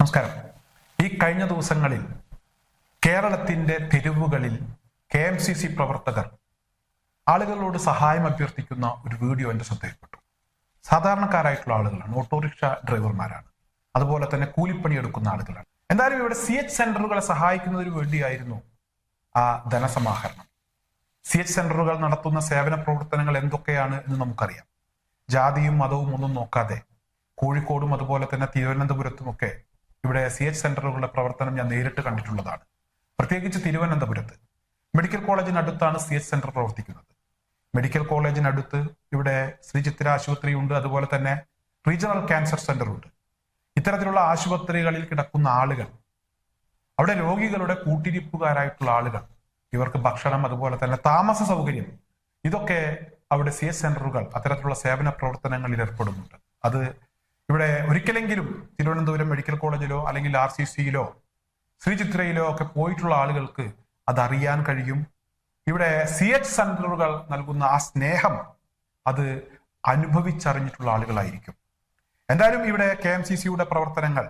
നമസ്കാരം. ഈ കഴിഞ്ഞ ദിവസങ്ങളിൽ കേരളത്തിന്റെ തെരുവുകളിൽ KMCC പ്രവർത്തകർ ആളുകളോട് സഹായം അഭ്യർത്ഥിക്കുന്ന ഒരു വീഡിയോ എന്റെ ശ്രദ്ധയിൽപ്പെട്ടു. സാധാരണക്കാരായിട്ടുള്ള ആളുകളാണ്, ഓട്ടോറിക്ഷ ഡ്രൈവർമാരാണ്, അതുപോലെ തന്നെ കൂലിപ്പണിയെടുക്കുന്ന ആളുകളാണ്. എന്തായാലും ഇവിടെ CH സെന്ററുകളെ സഹായിക്കുന്നതിന് വേണ്ടിയായിരുന്നു ആ ധനസമാഹരണം. CH സെന്ററുകൾ നടത്തുന്ന സേവന പ്രവർത്തനങ്ങൾ എന്തൊക്കെയാണ് എന്ന് നമുക്കറിയാം. ജാതിയും മതവും ഒന്നും നോക്കാതെ കോഴിക്കോടും അതുപോലെ തന്നെ തിരുവനന്തപുരത്തുമൊക്കെ ഇവിടെ CH സെന്ററുകളുടെ പ്രവർത്തനം ഞാൻ നേരിട്ട് കണ്ടിട്ടുള്ളതാണ്. പ്രത്യേകിച്ച് തിരുവനന്തപുരത്ത് മെഡിക്കൽ കോളേജിനടുത്താണ് CH സെന്റർ പ്രവർത്തിക്കുന്നത്. മെഡിക്കൽ കോളേജിനടുത്ത് ഇവിടെ ശ്രീ ചിത്ര ആശുപത്രിയുണ്ട്, അതുപോലെ തന്നെ റീജിയണൽ ക്യാൻസർ സെന്റർ ഉണ്ട്. ഇത്തരത്തിലുള്ള ആശുപത്രികളിൽ കിടക്കുന്ന ആളുകൾ, അവിടെ രോഗികളുടെ കൂട്ടിരിപ്പുകാരായിട്ടുള്ള ആളുകൾ, ഇവർക്ക് ഭക്ഷണം അതുപോലെ തന്നെ താമസ സൗകര്യം, ഇതൊക്കെ അവിടെ CH സെന്ററുകൾ അത്തരത്തിലുള്ള സേവന പ്രവർത്തനങ്ങളിൽ ഏർപ്പെടുന്നുണ്ട്. അത് ഇവിടെ ഒരിക്കലെങ്കിലും തിരുവനന്തപുരം മെഡിക്കൽ കോളേജിലോ അല്ലെങ്കിൽ RCCയിലോ ശ്രീ ചിത്രയിലോ ഒക്കെ പോയിട്ടുള്ള ആളുകൾക്ക് അതറിയാൻ കഴിയും. ഇവിടെ CH സെന്ററുകൾ നൽകുന്ന ആ സ്നേഹം അത് അനുഭവിച്ചറിഞ്ഞിട്ടുള്ള ആളുകളായിരിക്കും. എന്തായാലും ഇവിടെ KMCCയുടെ പ്രവർത്തനങ്ങൾ,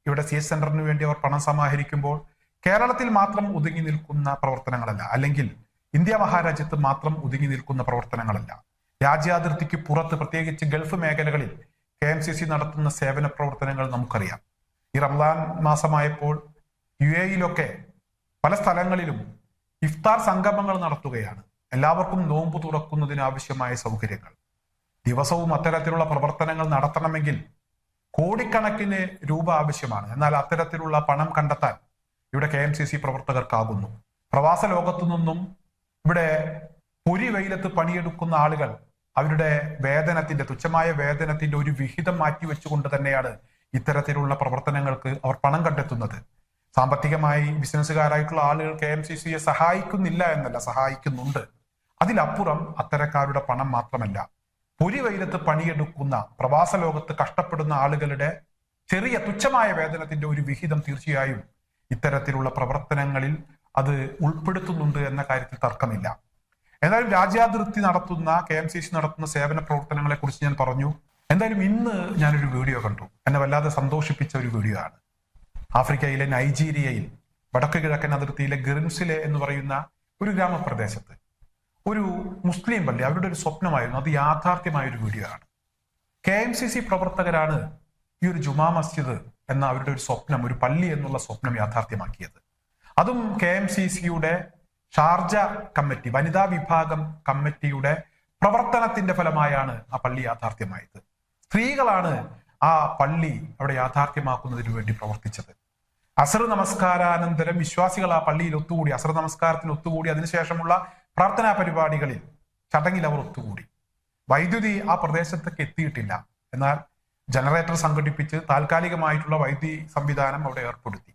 ഇവിടെ CH സെന്ററിന് വേണ്ടി അവർ പണം സമാഹരിക്കുമ്പോൾ കേരളത്തിൽ മാത്രം ഒതുങ്ങി നിൽക്കുന്ന പ്രവർത്തനങ്ങളല്ല, അല്ലെങ്കിൽ ഇന്ത്യ മഹാരാജ്യത്ത് മാത്രം ഒതുങ്ങി നിൽക്കുന്ന പ്രവർത്തനങ്ങളല്ല. രാജ്യാതിർത്തിക്ക് പുറത്ത്, പ്രത്യേകിച്ച് ഗൾഫ് മേഖലകളിൽ KMCC നടത്തുന്ന സേവന പ്രവർത്തനങ്ങൾ നമുക്കറിയാം. ഈ റംസാൻ മാസമായപ്പോൾ UAEയിലൊക്കെ പല സ്ഥലങ്ങളിലും ഇഫ്താർ സംഗമങ്ങൾ നടത്തുകയാണ്. എല്ലാവർക്കും നോമ്പ് തുറക്കുന്നതിന് ആവശ്യമായ സൗകര്യങ്ങൾ. ദിവസവും അത്തരത്തിലുള്ള പ്രവർത്തനങ്ങൾ നടത്തണമെങ്കിൽ കോടിക്കണക്കിന് രൂപ ആവശ്യമാണ്. എന്നാൽ അത്തരത്തിലുള്ള പണം കണ്ടെത്താൻ ഇവിടെ KMCC പ്രവർത്തകർക്കാകുന്നു. പ്രവാസ ലോകത്തു നിന്നും ഇവിടെ പൊരി വെയിലത്ത് പണിയെടുക്കുന്ന ആളുകൾ അവരുടെ വേതനത്തിന്റെ, തുച്ഛമായ വേതനത്തിന്റെ ഒരു വിഹിതം മാറ്റിവെച്ചുകൊണ്ട് തന്നെയാണ് ഇത്തരത്തിലുള്ള പ്രവർത്തനങ്ങൾക്ക് അവർ പണം കണ്ടെത്തുന്നത്. സാമ്പത്തികമായി ബിസിനസ്സുകാരായിട്ടുള്ള ആളുകൾ KMCCയെ സഹായിക്കുന്നില്ല എന്നല്ല, സഹായിക്കുന്നുണ്ട്. അതിലപ്പുറം അത്തരക്കാരുടെ പണം മാത്രമല്ല, പൊരി വെയിലത്ത് പണിയെടുക്കുന്ന പ്രവാസ ലോകത്ത് കഷ്ടപ്പെടുന്ന ആളുകളുടെ ചെറിയ തുച്ഛമായ വേതനത്തിന്റെ ഒരു വിഹിതം തീർച്ചയായും ഇത്തരത്തിലുള്ള പ്രവർത്തനങ്ങളിൽ അത് ഉൾപ്പെടുത്തുന്നുണ്ട് എന്ന കാര്യത്തിൽ തർക്കമില്ല. എന്തായാലും രാജ്യാതിർത്തി നടത്തുന്ന KMCC നടത്തുന്ന സേവന പ്രവർത്തനങ്ങളെ കുറിച്ച് ഞാൻ പറഞ്ഞു. എന്തായാലും ഇന്ന് ഞാനൊരു വീഡിയോ കണ്ടു, എന്നെ വല്ലാതെ സന്തോഷിപ്പിച്ച ഒരു വീഡിയോ ആണ്. ആഫ്രിക്കയിലെ നൈജീരിയയിൽ വടക്ക് കിഴക്കൻ അതിർത്തിയിലെ ഗിറിൻസിലെ എന്ന് പറയുന്ന ഒരു ഗ്രാമപ്രദേശത്ത് ഒരു മുസ്ലിം പള്ളി, അവരുടെ ഒരു സ്വപ്നമായിരുന്നു, അത് യാഥാർത്ഥ്യമായ ഒരു വീഡിയോ ആണ്. KMCC പ്രവർത്തകരാണ് ഈ ഒരു ജുമാ മസ്ജിദ് എന്ന അവരുടെ ഒരു സ്വപ്നം, ഒരു പള്ളി എന്നുള്ള സ്വപ്നം യാഥാർത്ഥ്യമാക്കിയത്. അതും KMCCയുടെ ഷാർജ കമ്മിറ്റി, വനിതാ വിഭാഗം കമ്മിറ്റിയുടെ പ്രവർത്തനത്തിന്റെ ഫലമായാണ് ആ പള്ളി യാഥാർത്ഥ്യമായത്. സ്ത്രീകളാണ് ആ പള്ളി അവിടെ യാഥാർത്ഥ്യമാക്കുന്നതിന് വേണ്ടി പ്രവർത്തിച്ചത്. അസർ നമസ്കാരാനന്തരം വിശ്വാസികൾ ആ പള്ളിയിൽ ഒത്തുകൂടി, അസർ നമസ്കാരത്തിന് ഒത്തുകൂടി. അതിനുശേഷമുള്ള പ്രാർത്ഥനാ പരിപാടികളിൽ, ചടങ്ങിൽ അവർ ഒത്തുകൂടി. വൈദ്യുതി ആ പ്രദേശത്തേക്ക് എത്തിയിട്ടില്ല. എന്നാൽ ജനറേറ്റർ സംഘടിപ്പിച്ച് താൽക്കാലികമായിട്ടുള്ള വൈദ്യുതി സംവിധാനം അവിടെ ഏർപ്പെടുത്തി.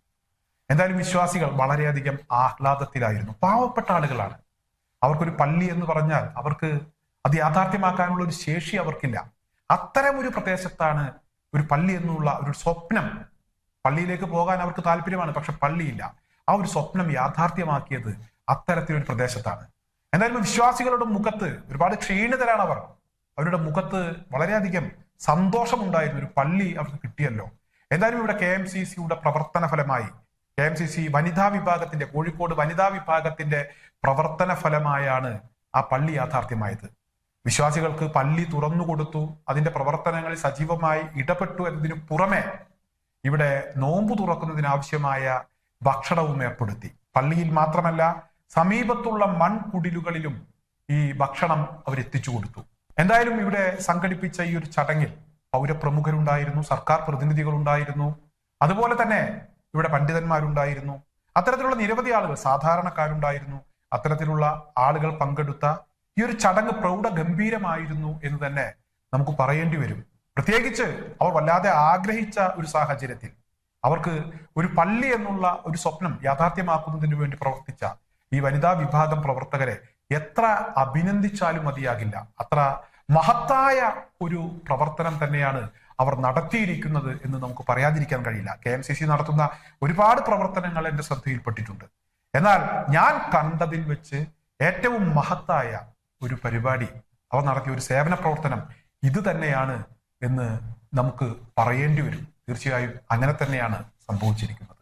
എന്തായാലും വിശ്വാസികൾ വളരെയധികം ആഹ്ലാദത്തിലായിരുന്നു. പാവപ്പെട്ട ആളുകളാണ്. അവർക്കൊരു പള്ളി എന്ന് പറഞ്ഞാൽ അവർക്ക് അത് യാഥാർത്ഥ്യമാക്കാനുള്ള ഒരു ശേഷി അവർക്കില്ല. അത്തരം ഒരു പ്രദേശത്താണ് ഒരു പള്ളി എന്നുള്ള ഒരു സ്വപ്നം. പള്ളിയിലേക്ക് പോകാൻ അവർക്ക് താല്പര്യമാണ്, പക്ഷെ പള്ളിയില്ല. ആ ഒരു സ്വപ്നം യാഥാർത്ഥ്യമാക്കിയത് അത്തരത്തിലൊരു പ്രദേശത്താണ്. എന്തായാലും വിശ്വാസികളുടെ മുഖത്ത് ഒരുപാട് ക്ഷീണിതരാണ് അവർ. അവരുടെ മുഖത്ത് വളരെയധികം സന്തോഷമുണ്ടായിരുന്നു, ഒരു പള്ളി അവർക്ക് കിട്ടിയല്ലോ. എന്തായാലും ഇവിടെ KMCCയുടെ പ്രവർത്തന ഫലമായി, KMCC വനിതാ വിഭാഗത്തിന്റെ, കോഴിക്കോട് വനിതാ വിഭാഗത്തിന്റെ പ്രവർത്തന ഫലമായാണ് ആ പള്ളി യാഥാർത്ഥ്യമായത്. വിശ്വാസികൾക്ക് പള്ളി തുറന്നുകൊടുത്തു, അതിന്റെ പ്രവർത്തനങ്ങളിൽ സജീവമായി ഇടപെട്ടു എന്നതിനു പുറമെ ഇവിടെ നോമ്പ് തുറക്കുന്നതിനാവശ്യമായ ഭക്ഷണവും ഏർപ്പെടുത്തി. പള്ളിയിൽ മാത്രമല്ല, സമീപത്തുള്ള മൺകുടിലുകളിലും ഈ ഭക്ഷണം അവരെത്തിച്ചു കൊടുത്തു. എന്തായാലും ഇവിടെ സംഘടിപ്പിച്ച ഈ ഒരു ചടങ്ങിൽ പൗരപ്രമുഖരുണ്ടായിരുന്നു, സർക്കാർ പ്രതിനിധികളുണ്ടായിരുന്നു, അതുപോലെ തന്നെ ഇവിടെ പണ്ഡിതന്മാരുണ്ടായിരുന്നു. അത്തരത്തിലുള്ള നിരവധി ആളുകൾ, സാധാരണക്കാരുണ്ടായിരുന്നു. അത്തരത്തിലുള്ള ആളുകൾ പങ്കെടുത്ത ഈ ഒരു ചടങ്ങ് പ്രൗഢഗംഭീരമായിരുന്നു എന്ന് തന്നെ നമുക്ക് പറയേണ്ടി വരും. പ്രത്യേകിച്ച് അവർ വല്ലാതെ ആഗ്രഹിച്ച ഒരു സാഹചര്യത്തിൽ അവർക്ക് ഒരു പള്ളി എന്നുള്ള ഒരു സ്വപ്നം യാഥാർത്ഥ്യമാക്കുന്നതിന് വേണ്ടി പ്രവർത്തിച്ച ഈ വനിതാ വിഭാഗം പ്രവർത്തകരെ എത്ര അഭിനന്ദിച്ചാലും മതിയാകില്ല. അത്ര മഹത്തായ ഒരു പ്രവർത്തനം തന്നെയാണ് അവർ നടത്തിയിരിക്കുന്നത് എന്ന് നമുക്ക് പറയാതിരിക്കാൻ കഴിയില്ല. KMCC നടത്തുന്ന ഒരുപാട് പ്രവർത്തനങ്ങൾ എന്റെ ശ്രദ്ധയിൽപ്പെട്ടിട്ടുണ്ട്. എന്നാൽ ഞാൻ കണ്ടതിൽ വെച്ച് ഏറ്റവും മഹത്തായ ഒരു പരിപാടി, അവർ നടത്തിയ ഒരു സേവന പ്രവർത്തനം ഇത് തന്നെയാണ് എന്ന് നമുക്ക് പറയേണ്ടി വരും. തീർച്ചയായും അങ്ങനെ തന്നെയാണ് സംഭവിച്ചിരിക്കുന്നത്.